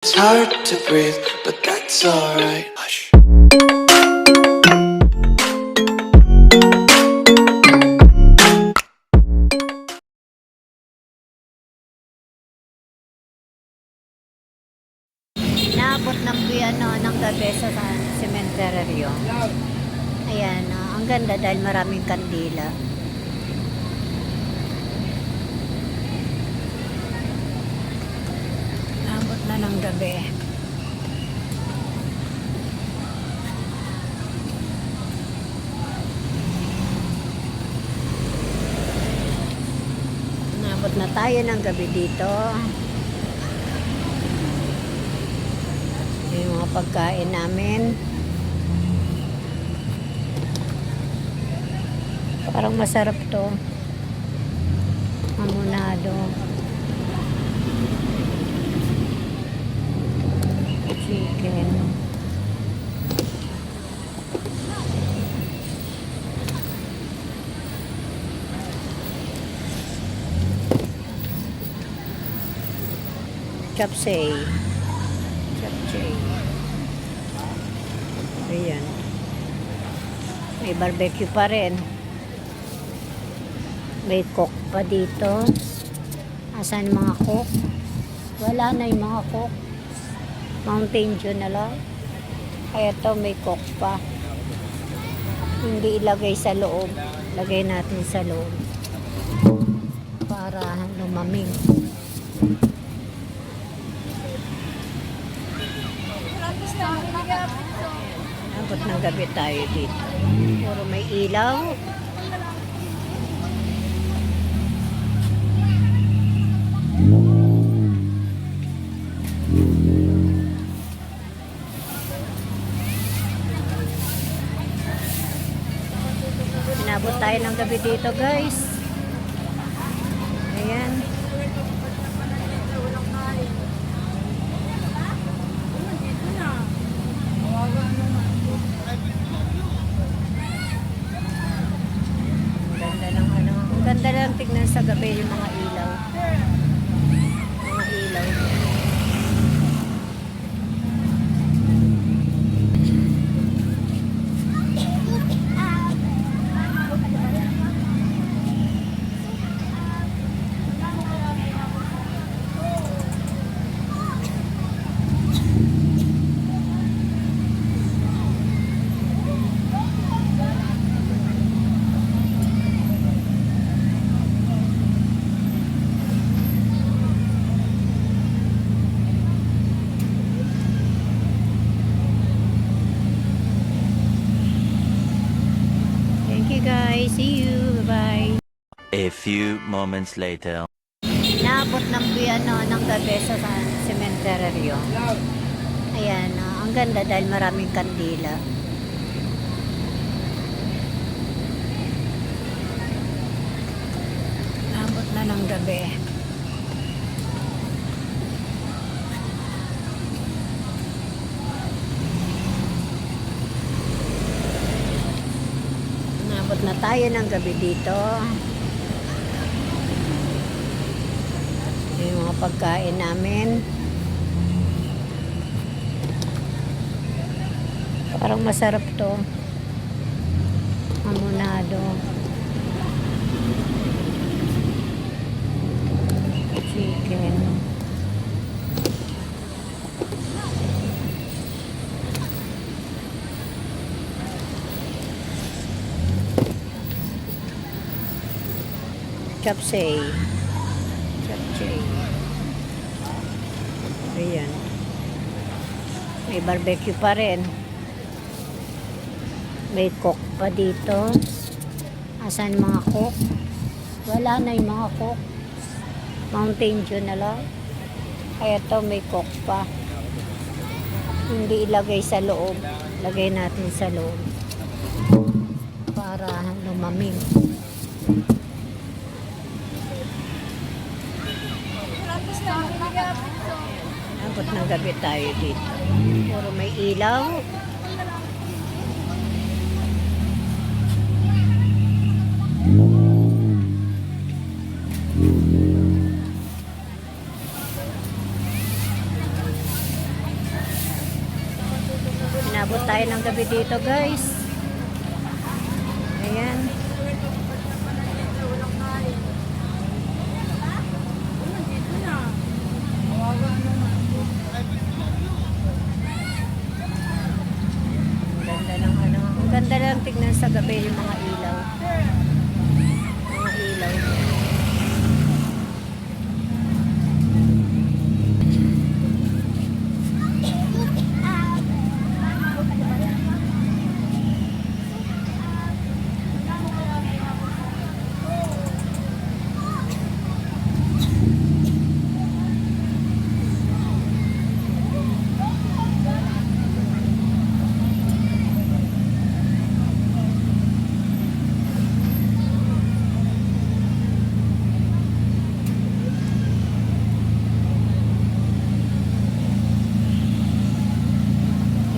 It's hard to breathe, but that's alright. Hush. Naabot ng ng gabi sa sementeryo. Ayan, ang ganda dahil maraming kandila. Naabot na ng gabi. Naabot na tayo ng gabi dito. Yung mga pagkain namin. Parang masarap to. Hamonado. Chicken. Chapsay. Ayan. May barbecue pa rin. May cook pa dito. Asan mga cook? Wala na yung mga cook. Mountain Dew na lang. Kaya to may cook pa. Hindi ilagay sa loob. Lagay natin sa loob. Para lumamig. Abot ng gabi tayo dito. Puro may ilaw. Inabot tayo ng gabi dito, guys. Ayan. Ganda lang tignan sa gabi yung mga ilaw. Mga ilaw. Guys, see you, bye. A few moments later. Naabot ng ng gabi sa sementeryo. Ayan, ang ganda dahil maraming kandila. Naabot na ng gabi. Abot na tayo ng gabi dito. Yung mga pagkain namin. Parang masarap to. Hamonado. Chicken. Chapsay. Ayan. May barbecue pa rin. May cook pa dito. Asan mga cook? Wala na yung mga cook. Mountain Dew na lang. Kaya to may cook pa. Hindi ilagay sa loob. Lagay natin sa loob. Para lumamig. Abot ng gabi tayo dito. Puro may ilaw. Abot tayo ng gabi dito, guys. Ayan. Ang ganda ng ano. Ang ganda lang tignan sa gabi yung mga ilaw. Mga ilaw.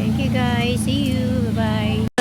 Thank you guys. See you. Bye-bye.